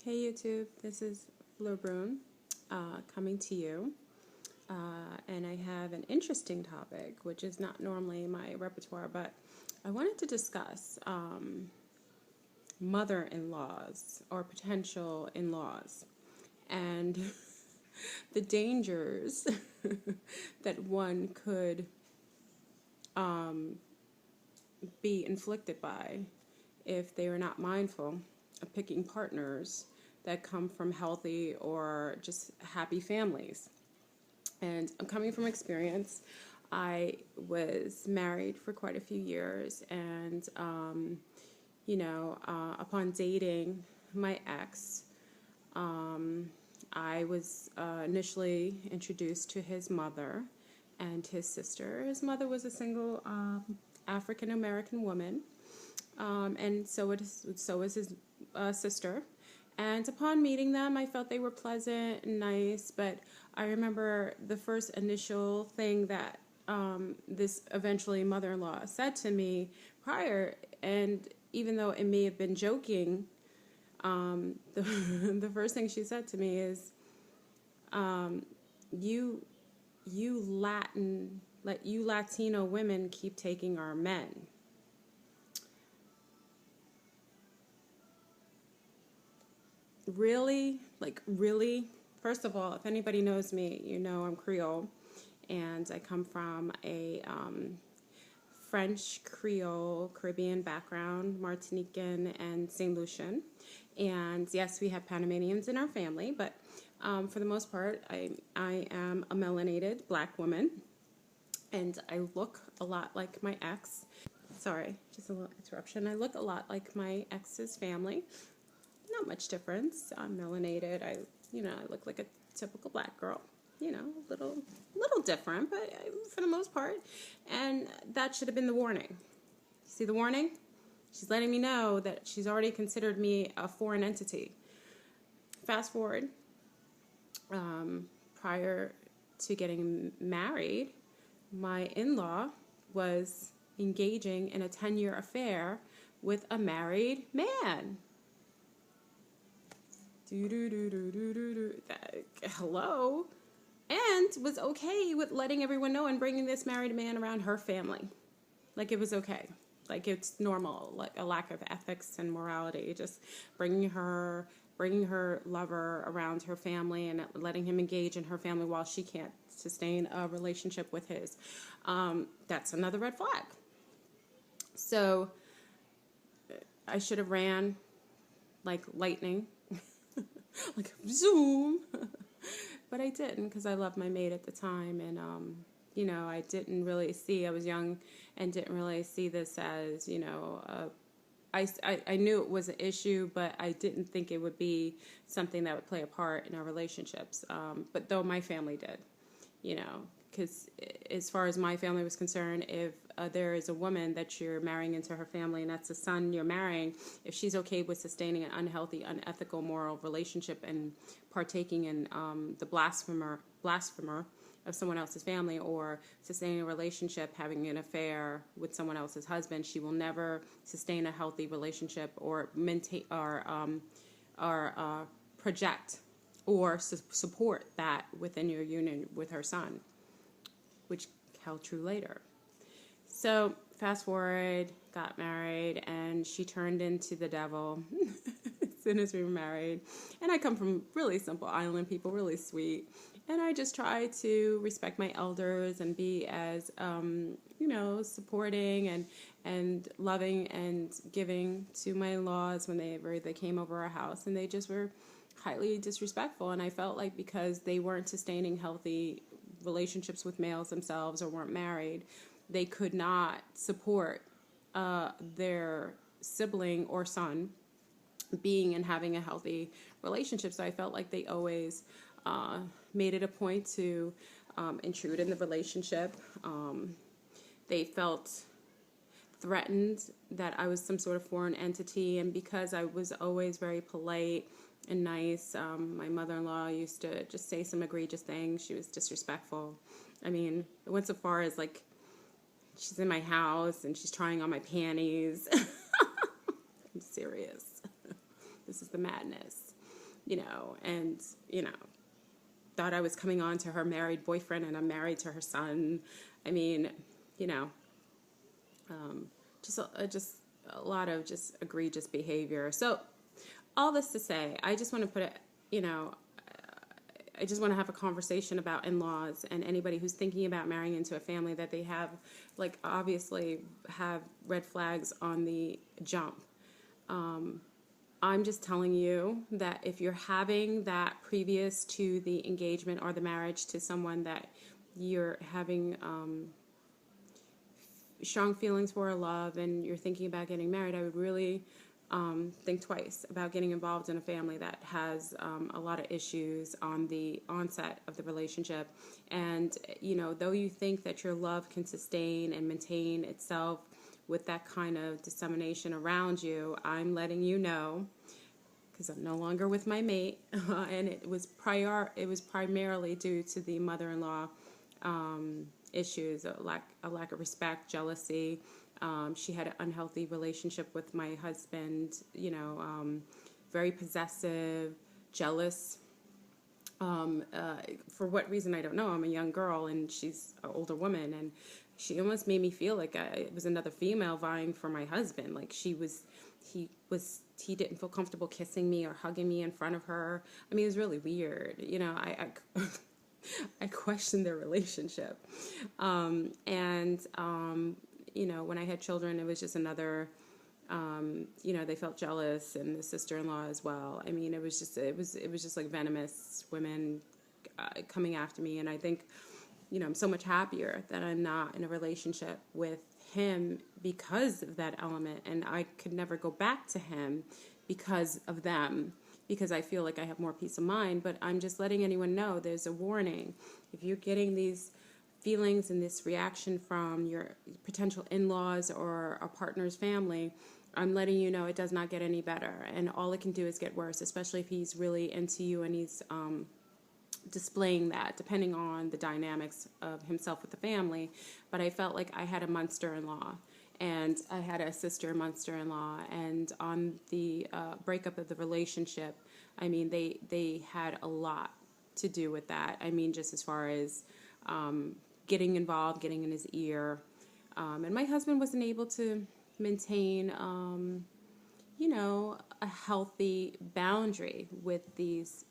Hey YouTube, this is LeBrun coming to you, and I have an interesting topic, which is not normally my repertoire, but I wanted to discuss mother-in-laws or potential in-laws and the dangers that one could be inflicted by if they are not mindful of picking partners that come from healthy or just happy families. And I'm coming from experience. I was married for quite a few years, and upon dating my ex, I was initially introduced to his mother and his sister. His mother was a single African American woman, and so is his sister. And upon meeting them, I felt they were pleasant and nice. But I remember the first initial thing that this eventually mother-in-law said to me prior, and even though it may have been joking, the first thing she said to me is, "You Latino women keep taking our men." Really? Like, really? First of all, if anybody knows me, you know I'm Creole, and I come from a French Creole Caribbean background, Martinican and St. Lucian. And yes, we have Panamanians in our family, but for the most part, I am a melanated black woman, and I look a lot like my ex. Sorry, just a little interruption. I look a lot like my ex's family. Not much difference. I'm melanated. I look like a typical black girl. A little different, but for the most part. And that should have been the warning. See the warning? She's letting me know that she's already considered me a foreign entity. Fast forward, prior to getting married, my in-law was engaging in a 10-year affair with a married man. Hello? And was okay with letting everyone know and bringing this married man around her family. Like it was okay. Like it's normal. Like a lack of ethics and morality. Just bringing her lover around her family and letting him engage in her family while she can't sustain a relationship with his. That's another red flag. So I should have ran like lightning. Like zoom. But I didn't, because I loved my mate at the time, and I didn't really see. I was young and didn't really see this as I knew it was an issue, but I didn't think it would be something that would play a part in our relationships. But though my family did, because as far as my family was concerned, if there is a woman that you're marrying into her family and that's the son you're marrying, if she's okay with sustaining an unhealthy, unethical, moral relationship and partaking in the blasphemer of someone else's family, or sustaining a relationship, having an affair with someone else's husband, she will never sustain a healthy relationship or maintain or project or support that within your union with her son, which held true later. So fast forward, got married, and she turned into the devil as soon as we were married. And I come from really simple island people, really sweet. And I just try to respect my elders and be as, supporting and loving and giving to my in-laws when they came over our house. And they just were highly disrespectful. And I felt like because they weren't sustaining healthy relationships with males themselves or weren't married, they could not support their sibling or son being and having a healthy relationship. So I felt like they always made it a point to intrude in the relationship. They felt threatened that I was some sort of foreign entity, and because I was always very polite and nice, my mother-in-law used to just say some egregious things. She was disrespectful. I mean, it went so far as like she's in my house and she's trying on my panties. I'm serious. This is the madness. and, thought I was coming on to her married boyfriend, and I'm married to her son. I mean, you know, just a lot of just egregious behavior. So all this to say, I just want to put it, I just want to have a conversation about in-laws, and anybody who's thinking about marrying into a family that they have, like, obviously have red flags on the jump. I'm just telling you that if you're having that previous to the engagement or the marriage to someone that you're having strong feelings for, love, and you're thinking about getting married, I would really think twice about getting involved in a family that has a lot of issues on the onset of the relationship. And, though you think that your love can sustain and maintain itself with that kind of dissemination around you, I'm letting you know, because I'm no longer with my mate, and it was primarily due to the mother-in-law issues, a lack of respect, jealousy. She had an unhealthy relationship with my husband, very possessive, jealous. For what reason, I don't know. I'm a young girl and she's an older woman, and she almost made me feel like it was another female vying for my husband. Like he didn't feel comfortable kissing me or hugging me in front of her. I mean, it was really weird. I questioned their relationship. When I had children, it was just another, they felt jealous, and the sister-in-law as well. I mean, it was just like venomous women coming after me. And I think, I'm so much happier that I'm not in a relationship with him because of that element. And I could never go back to him because of them, because I feel like I have more peace of mind. But I'm just letting anyone know there's a warning. If you're getting these feelings and this reaction from your potential in-laws or a partner's family, I'm letting you know it does not get any better. And all it can do is get worse, especially if he's really into you and he's displaying that, depending on the dynamics of himself with the family. But I felt like I had a monster-in-law, and I had a sister monster-in-law, and on the breakup of the relationship, I mean, they had a lot to do with that. I mean, just as far as getting involved, getting in his ear, and my husband wasn't able to maintain, a healthy boundary with these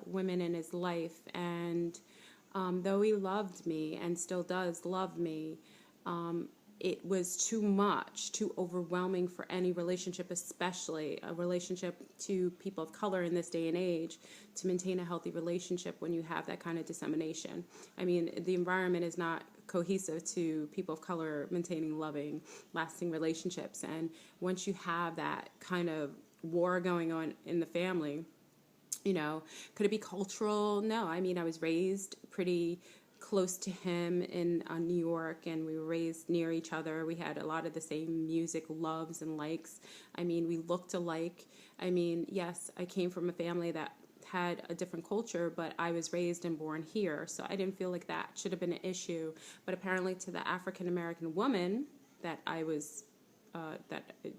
women in his life. And though he loved me and still does love me, it was too much, too overwhelming for any relationship, especially a relationship to people of color in this day and age, to maintain a healthy relationship when you have that kind of dissemination. I mean, the environment is not cohesive to people of color maintaining loving, lasting relationships. And once you have that kind of war going on in the family, could it be cultural? No. I mean, I was raised pretty close to him in New York, and we were raised near each other. We had a lot of the same music loves and likes. I mean, we looked alike. I mean, yes, I came from a family that had a different culture, but I was raised and born here, so I didn't feel like that should have been an issue. But apparently to the African-American woman that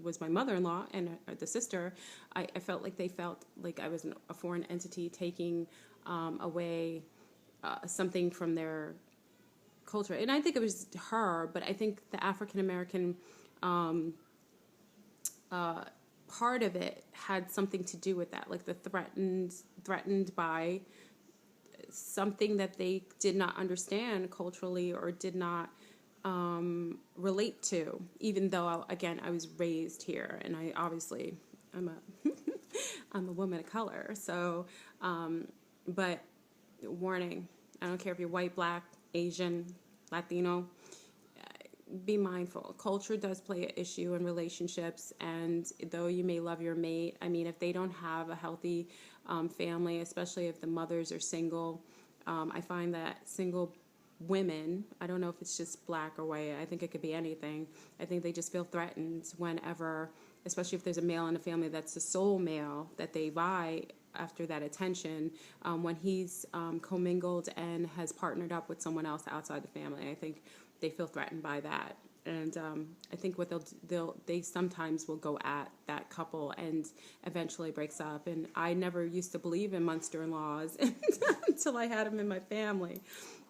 was my mother-in-law and the sister, I felt like they felt like I was a foreign entity taking away something from their culture. And I think it was her, but I think the African-American part of it had something to do with that, like the threatened by something that they did not understand culturally or did not relate to, even though, again, I was raised here, and I obviously, I'm a woman of color. So, but warning, I don't care if you're white, black, Asian, Latino, be mindful. Culture does play an issue in relationships, and though you may love your mate, I mean, if they don't have a healthy family, especially if the mothers are single, I find that single women, I don't know if it's just black or white, I think it could be anything, I think they just feel threatened whenever, especially if there's a male in the family that's the sole male, that they vie after that attention, when he's commingled and has partnered up with someone else outside the family. I think they feel threatened by that. And I think what they sometimes will go at that couple and eventually breaks up. And I never used to believe in Munster-in-laws until I had them in my family.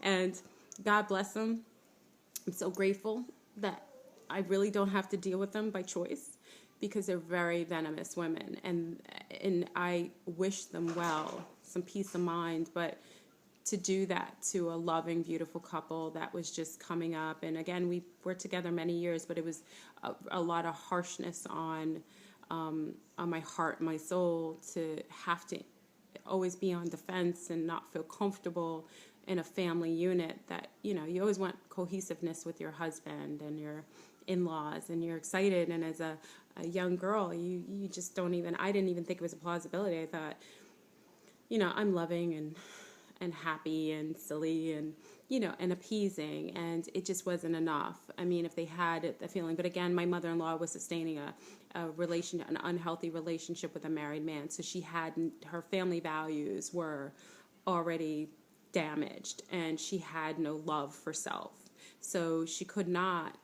And God bless them. I'm so grateful that I really don't have to deal with them by choice, because they're very venomous women, and I wish them well, some peace of mind. But to do that to a loving, beautiful couple that was just coming up, and again, we were together many years, but it was a lot of harshness on my heart, my soul, to have to always be on defense and not feel comfortable in a family unit. That, you know, you always want cohesiveness with your husband and your in-laws, and you're excited. And as a young girl, you just don't even, I didn't even think it was a plausibility. I thought, you know, I'm loving and happy and silly and, you know, and appeasing, and it just wasn't enough. I mean, if they had the feeling, but again, my mother-in-law was sustaining an unhealthy relationship with a married man, so she hadn't, her family values were already damaged, and she had no love for self, so she could not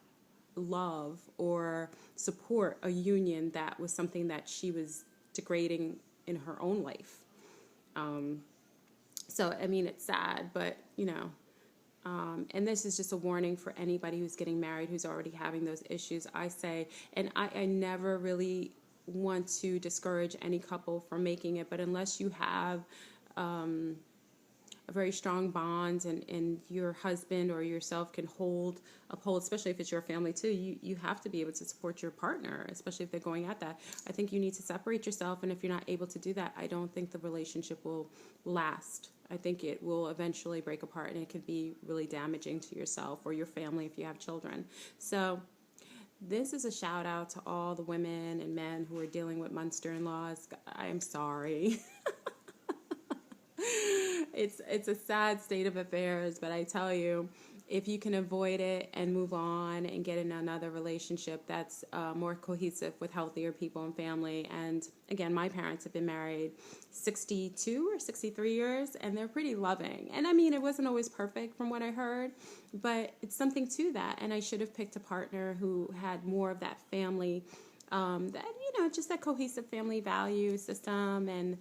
love or support a union that was something that she was degrading in her own life. So, I mean, it's sad, but, you know, and this is just a warning for anybody who's getting married, who's already having those issues. I say, and I never really want to discourage any couple from making it, but unless you have a very strong bond, and your husband or yourself can uphold, especially if it's your family too, you have to be able to support your partner, especially if they're going at that. I think you need to separate yourself, and if you're not able to do that, I don't think the relationship will last. I think it will eventually break apart, and it could be really damaging to yourself or your family if you have children. So this is a shout out to all the women and men who are dealing with Munster-in-laws. I am sorry. It's a sad state of affairs, but I tell you, if you can avoid it and move on and get in another relationship that's more cohesive with healthier people and family. And again, my parents have been married 62 or 63 years, and they're pretty loving. And I mean, it wasn't always perfect from what I heard, but it's something to that. And I should have picked a partner who had more of that family, that, you know, just that cohesive family value system, and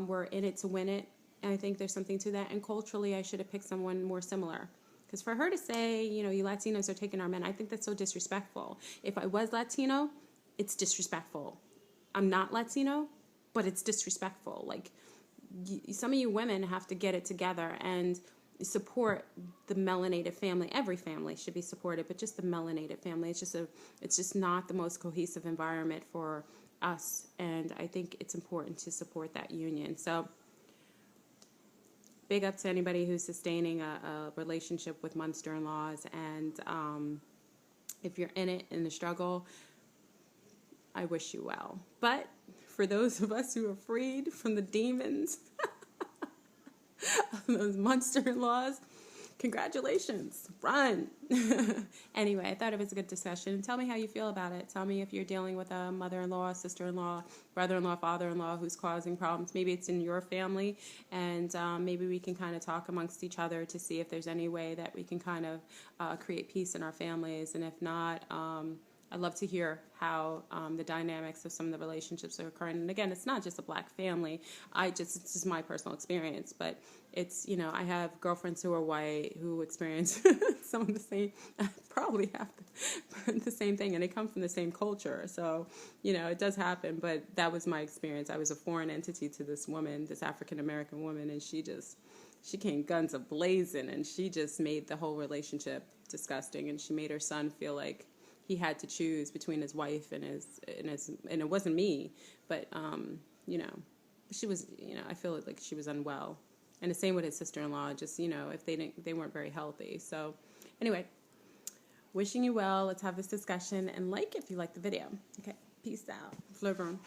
we're in it to win it. And I think there's something to that. And culturally, I should have picked someone more similar. Because for her to say, you know, you Latinos are taking our men, I think that's so disrespectful. If I was Latino, it's disrespectful. I'm not Latino, but it's disrespectful. Like, some of you women have to get it together and support the melanated family. Every family should be supported, but just the melanated family. It's just not the most cohesive environment for us. And I think it's important to support that union. So, big up to anybody who's sustaining a relationship with Munster-in-laws. And if you're in it, in the struggle, I wish you well. But for those of us who are freed from the demons of those Munster-in-laws, congratulations. Run. Anyway, I thought it was a good discussion. Tell me how you feel about it. Tell me if you're dealing with a mother-in-law, sister-in-law, brother-in-law, father-in-law who's causing problems. Maybe it's in your family, and maybe we can kind of talk amongst each other to see if there's any way that we can kind of create peace in our families. And if not, I'd love to hear how the dynamics of some of the relationships are occurring. And again, it's not just a black family. It's just my personal experience, but it's, you know, I have girlfriends who are white who experience some of the same, probably have the same thing, and they come from the same culture. So, you know, it does happen, but that was my experience. I was a foreign entity to this woman, this African-American woman, and she came guns a-blazing, and she just made the whole relationship disgusting, and she made her son feel like he had to choose between his wife and and it wasn't me, but you know, she was, you know, I feel like she was unwell, and the same with his sister-in-law. Just, you know, if they weren't very healthy. So anyway, wishing you well. Let's have this discussion, and if you like the video. Okay, peace out. Fleur Brown.